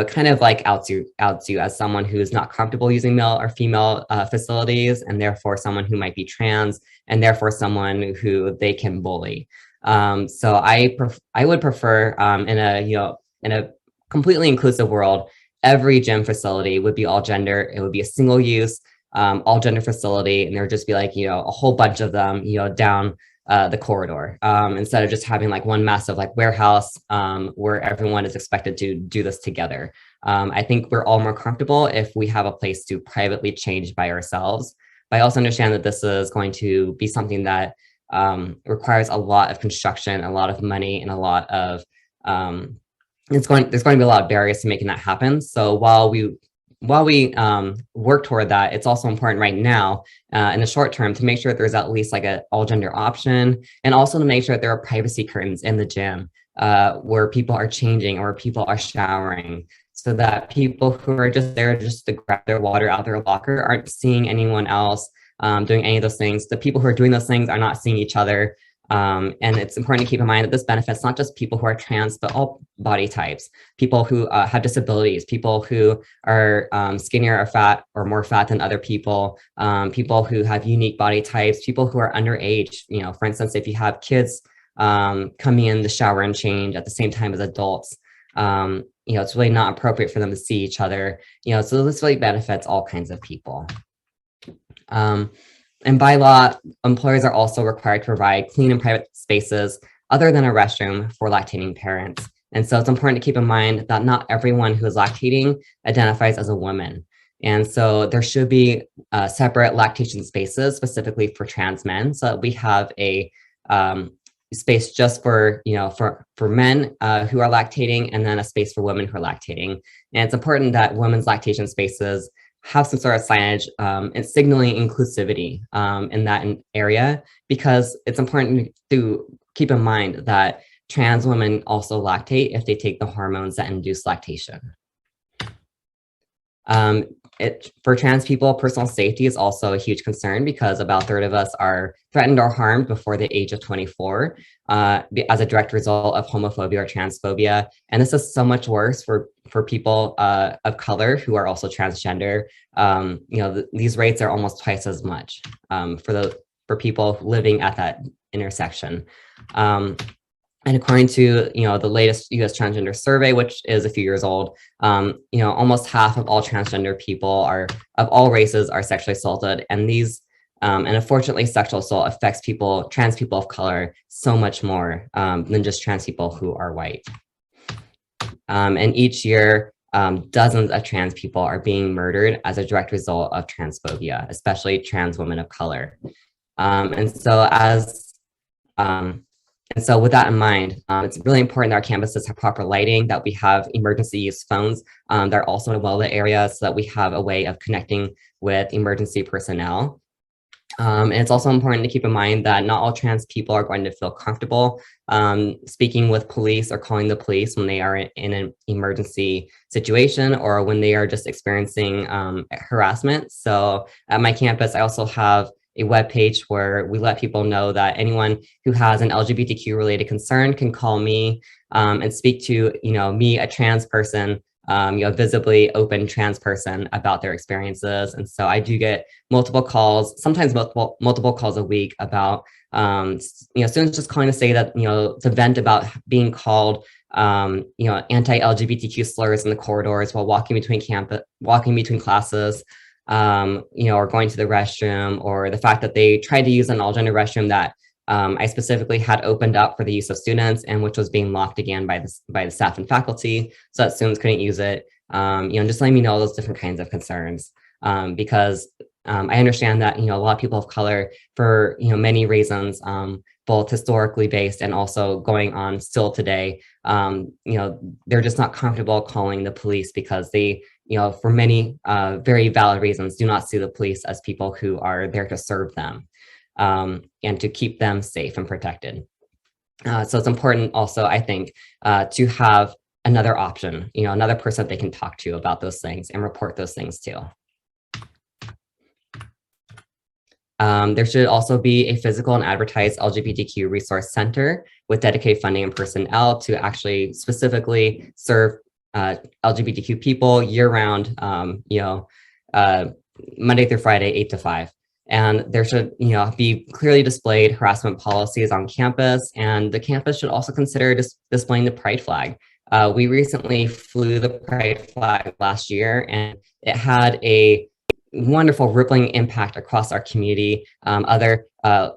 kind of like outs you as someone who's not comfortable using male or female facilities, and therefore someone who might be trans, and therefore someone who they can bully. So I would prefer in a completely inclusive world, every gym facility would be all gender. It would be a single use, all gender facility, and there would just be like a whole bunch of them down the corridor, instead of just having like one massive like warehouse where everyone is expected to do this together. I think we're all more comfortable if we have a place to privately change by ourselves. But I also understand that this is going to be something that requires a lot of construction, a lot of money, and a lot of there's going to be a lot of barriers to making that happen. So while we work toward that, it's also important right now in the short term to make sure that there's at least like an all gender option, and also to make sure that there are privacy curtains in the gym where people are changing or where people are showering, so that people who are just there just to grab their water out their locker aren't seeing anyone else doing any of those things. The people who are doing those things are not seeing each other. And it's important to keep in mind that this benefits not just people who are trans, but all body types, people who have disabilities, people who are skinnier or fat or more fat than other people, people who have unique body types, people who are underage. For instance, if you have kids coming in the shower and change at the same time as adults, it's really not appropriate for them to see each other. So this really benefits all kinds of people. And by law, employers are also required to provide clean and private spaces other than a restroom for lactating parents. And so it's important to keep in mind that not everyone who is lactating identifies as a woman. And so there should be separate lactation spaces specifically for trans men, so that we have a space just for men who are lactating, and then a space for women who are lactating. And it's important that women's lactation spaces have some sort of signage and signaling inclusivity in that area, because it's important to keep in mind that trans women also lactate if they take the hormones that induce lactation. For trans people, personal safety is also a huge concern, because about a third of us are threatened or harmed before the age of 24 as a direct result of homophobia or transphobia. And this is so much worse for people of color who are also transgender. These rates are almost twice as much for people living at that intersection. And according to the latest U.S. transgender survey, which is a few years old, almost half of all transgender people of all races are sexually assaulted, and and unfortunately, sexual assault affects trans people of color, so much more than just trans people who are white. And each year, dozens of trans people are being murdered as a direct result of transphobia, especially trans women of color. And so with that in mind, it's really important that our campuses have proper lighting, that we have emergency use phones that are also in well-lit areas, so that we have a way of connecting with emergency personnel. And it's also important to keep in mind that not all trans people are going to feel comfortable speaking with police or calling the police when they are in an emergency situation, or when they are just experiencing harassment. So at my campus, I also have a webpage where we let people know that anyone who has an LGBTQ related concern can call me and speak to me, a trans person, visibly open trans person, about their experiences. And so I do get multiple calls, sometimes multiple calls a week about students just calling to say that to vent about being called anti-LGBTQ slurs in the corridors while walking between classes. Or going to the restroom, or the fact that they tried to use an all-gender restroom that I specifically had opened up for the use of students, and which was being locked again by the staff and faculty, so that students couldn't use it. Just letting me know those different kinds of concerns, because I understand that, a lot of people of color, for, many reasons, both historically based and also going on still today, they're just not comfortable calling the police because they, for many very valid reasons, do not see the police as people who are there to serve them and to keep them safe and protected. So it's important also, I think, to have another option, another person that they can talk to about those things and report those things to. There should also be a physical and advertised LGBTQ resource center with dedicated funding and personnel to actually specifically serve LGBTQ people year-round, Monday through Friday, 8 to 5. And there should, be clearly displayed harassment policies on campus, and the campus should also consider displaying the pride flag. We recently flew the pride flag last year, and it had a wonderful rippling impact across our community. Other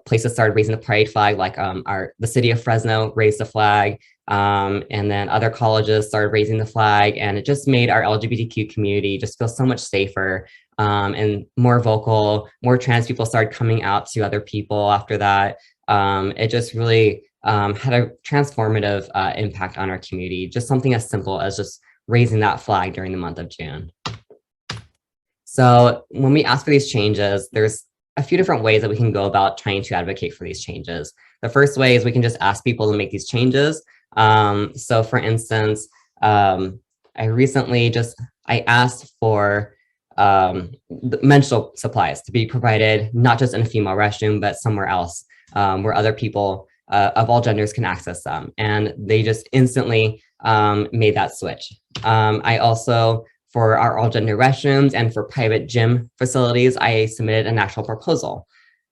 places started raising the pride flag, like the city of Fresno raised the flag, and then other colleges started raising the flag, and it just made our LGBTQ community just feel so much safer and more vocal. More trans people started coming out to other people after that. It just really had a transformative impact on our community, just something as simple as just raising that flag during the month of June. So when we ask for these changes, there's a few different ways that we can go about trying to advocate for these changes. The first way is we can just ask people to make these changes. So for instance, I recently I asked for the menstrual supplies to be provided, not just in a female restroom, but somewhere else where other people of all genders can access them. And they just instantly made that switch. I also, for our all gender restrooms and for private gym facilities, I submitted an actual proposal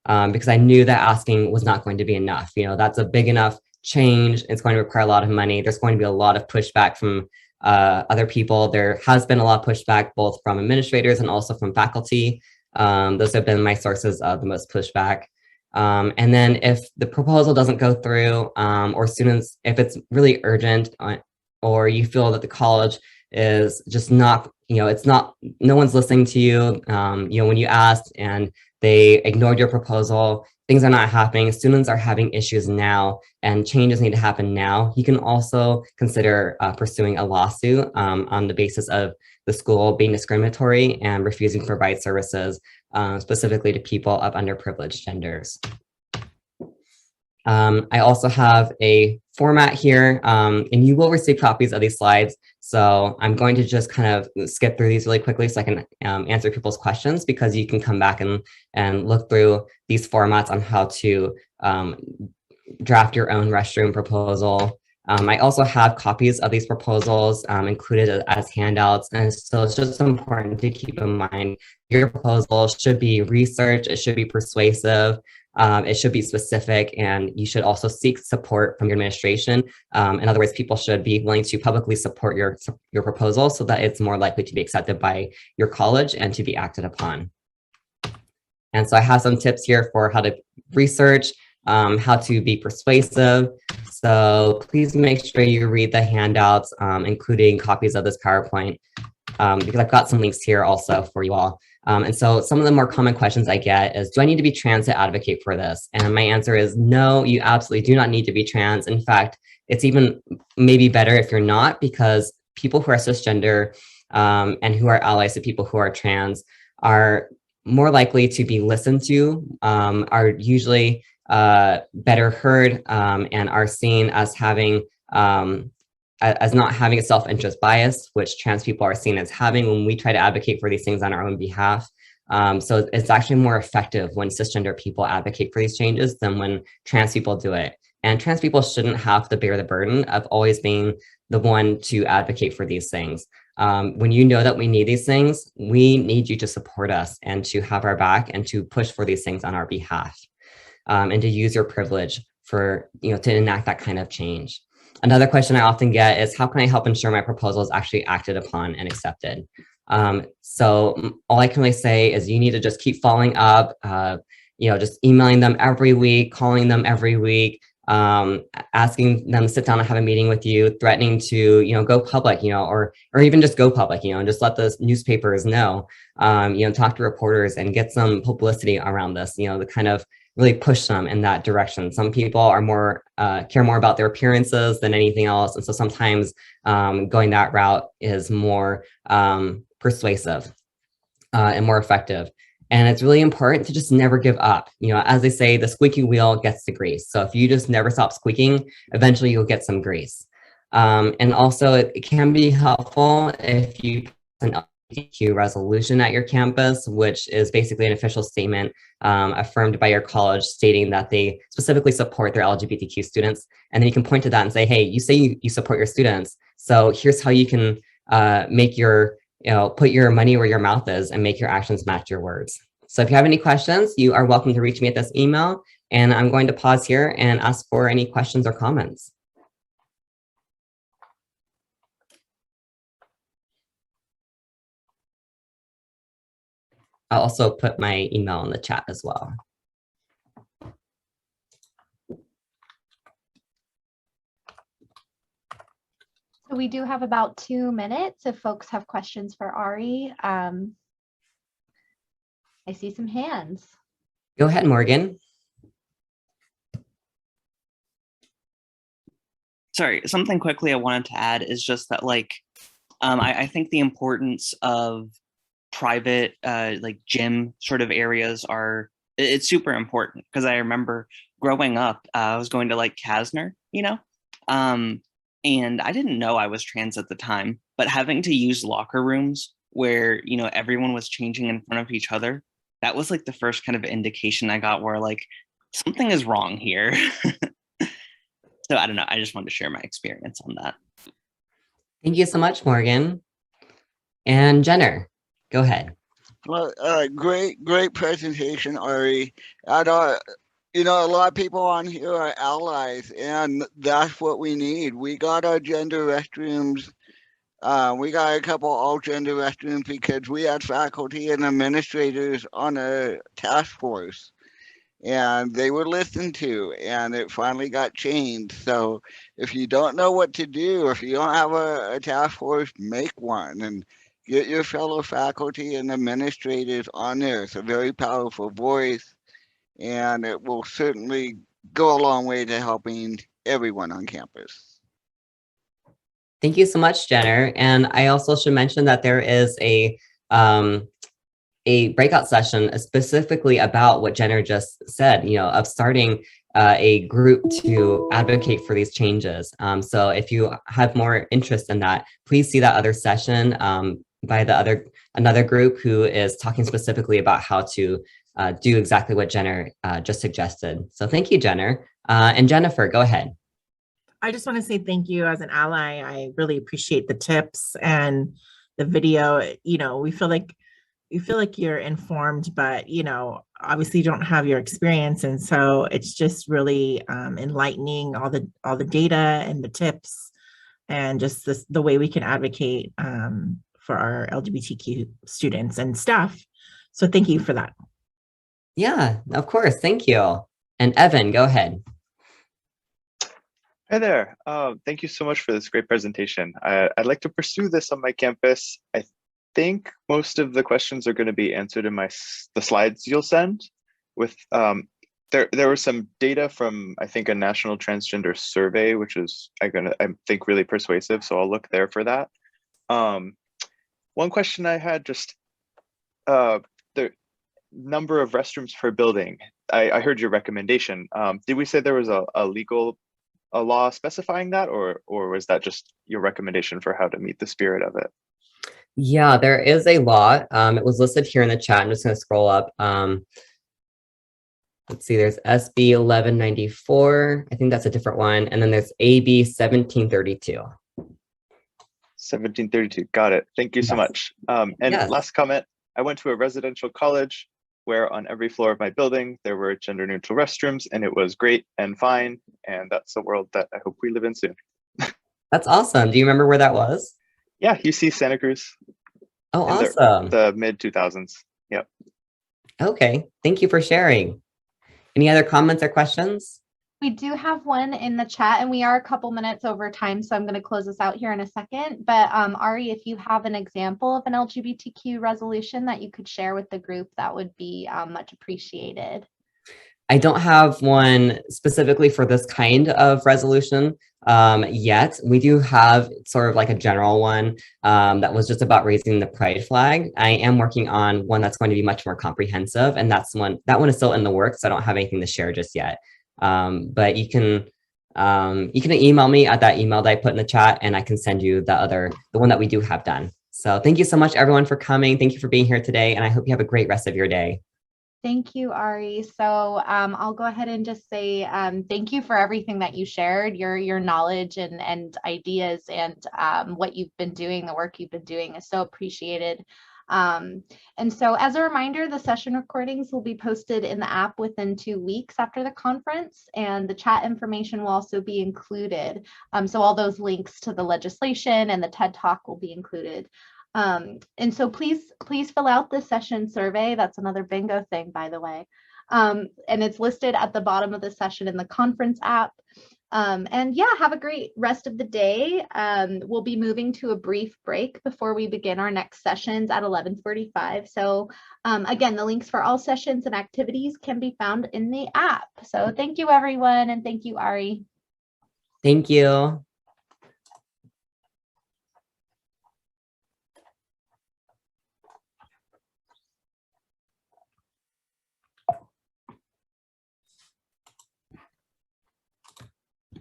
because I knew that asking was not going to be enough. That's a big enough change. It's going to require a lot of money. There's going to be a lot of pushback from other people. There has been a lot of pushback, both from administrators and also from faculty. Those have been my sources of the most pushback. And then if the proposal doesn't go through, or students, if it's really urgent, or you feel that the college is just not, no one's listening to you, when you asked and they ignored your proposal, things are not happening, students are having issues now, and changes need to happen now, you can also consider pursuing a lawsuit on the basis of the school being discriminatory and refusing to provide services specifically to people of underprivileged genders. I also have a format here, and you will receive copies of these slides. So I'm going to just kind of skip through these really quickly so I can answer people's questions, because you can come back and look through these formats on how to draft your own restroom proposal. I also have copies of these proposals included as handouts. And so it's just important to keep in mind, your proposal should be researched, it should be persuasive, it should be specific, and you should also seek support from your administration. In other words, people should be willing to publicly support your proposal so that it's more likely to be accepted by your college and to be acted upon. And so I have some tips here for how to research, how to be persuasive. So please make sure you read the handouts, including copies of this PowerPoint, because I've got some links here also for you all. And so some of the more common questions I get is, do I need to be trans to advocate for this? And my answer is no, you absolutely do not need to be trans. In fact, it's even maybe better if you're not, because people who are cisgender and who are allies to people who are trans are more likely to be listened to, are usually better heard, and are seen as having as not having a self-interest bias, which trans people are seen as having when we try to advocate for these things on our own behalf. So it's actually more effective when cisgender people advocate for these changes than when trans people do it. And trans people shouldn't have to bear the burden of always being the one to advocate for these things. When you know that we need these things, we need you to support us and to have our back and to push for these things on our behalf, and to use your privilege for, to enact that kind of change. Another question I often get is, how can I help ensure my proposal is actually acted upon and accepted? So all I can really say is you need to just keep following up, just emailing them every week, calling them every week, asking them to sit down and have a meeting with you, threatening to, go public, or even just go public, and just let the newspapers know, talk to reporters and get some publicity around this, to kind of really push them in that direction. Some people are more, care more about their appearances than anything else. And so sometimes going that route is more persuasive and more effective. And it's really important to just never give up. As they say, the squeaky wheel gets the grease. So if you just never stop squeaking, eventually you'll get some grease. And also it can be helpful if you put an LGBTQ resolution at your campus, which is basically an official statement affirmed by your college stating that they specifically support their LGBTQ students. And then you can point to that and say, hey, you say you support your students. So here's how you can make your put your money where your mouth is and make your actions match your words. So if you have any questions, you are welcome to reach me at this email. And I'm going to pause here and ask for any questions or comments. I'll also put my email in the chat as well. So we do have about 2 minutes if folks have questions for Ari. I see some hands. Go ahead, Morgan. Sorry, something quickly I wanted to add is just that, like, I think the importance of private, like gym sort of areas it's super important, because I remember growing up, I was going to like Kasner, and I didn't know I was trans at the time, but having to use locker rooms where, everyone was changing in front of each other, that was like the first kind of indication I got where like something is wrong here. So I don't know. I just wanted to share my experience on that. Thank you so much, Morgan. And Jenner, go ahead. Well, great presentation, Ari. And, a lot of people on here are allies, and that's what we need. We got our gender restrooms. We got a couple all gender restrooms because we had faculty and administrators on a task force, and they were listened to, and it finally got changed. So if you don't know what to do, if you don't have a task force, make one and get your fellow faculty and administrators on there. It's a very powerful voice, and it will certainly go a long way to helping everyone on campus. Thank you so much, Jenner. And I also should mention that there is a breakout session specifically about what Jenner just said, of starting a group to advocate for these changes. So if you have more interest in that, please see that other session by another group who is talking specifically about how to do exactly what Jenner just suggested. So thank you, Jenner. And Jennifer, go ahead. I just want to say thank you as an ally. I really appreciate the tips and the video. We feel like you're informed, but obviously you don't have your experience, and so it's just really enlightening, all the data and the tips, and just the way we can advocate for our LGBTQ students and staff. So thank you for that. Yeah, of course. Thank you. And Evan, go ahead. Hi there. Thank you so much for this great presentation. I'd like to pursue this on my campus. I think most of the questions are going to be answered in the slides you'll send. With there was some data from, I think, a national transgender survey, which is I think really persuasive. So I'll look there for that. One question I had, just the number of restrooms per building. I heard your recommendation. Did we say there was a law specifying that, or was that just your recommendation for how to meet the spirit of it? Yeah, there is a law. It was listed here in the chat. I'm just going to scroll up. Let's see, there's SB 1194. I think that's a different one. And then there's AB 1732. 1732. Got it. Thank you so much. And last comment, I went to a residential college where on every floor of my building, there were gender neutral restrooms, and it was great and fine. And that's the world that I hope we live in soon. That's awesome. Do you remember where that was? Yeah, UC Santa Cruz. Oh, awesome. The mid 2000s. Yep. Okay. Thank you for sharing. Any other comments or questions? We do have one in the chat, and we are a couple minutes over time, so I'm going to close this out here in a second. But Ari, if you have an example of an LGBTQ resolution that you could share with the group, that would be much appreciated. I don't have one specifically for this kind of resolution yet. We do have sort of like a general one that was just about raising the pride flag. I am working on one that's going to be much more comprehensive, and that one is still in the works. So I don't have anything to share just yet. But you can email me at that email that I put in the chat, and I can send you the one that we do have done. So thank you so much, everyone, for coming. Thank you for being here today, and I hope you have a great rest of your day. Thank you, Ari. So I'll go ahead and just say thank you for everything that you shared, your knowledge and ideas, and what you've been doing, the work you've been doing is so appreciated. And so as a reminder, the session recordings will be posted in the app within 2 weeks after the conference, and the chat information will also be included. So all those links to the legislation and the TED Talk will be included. And so please fill out the session survey. That's another bingo thing, by the way. And it's listed at the bottom of the session in the conference app. And yeah, have a great rest of the day. We'll be moving to a brief break before we begin our next sessions at 11:45. So again, the links for all sessions and activities can be found in the app. So thank you, everyone. And thank you, Ari. Thank you.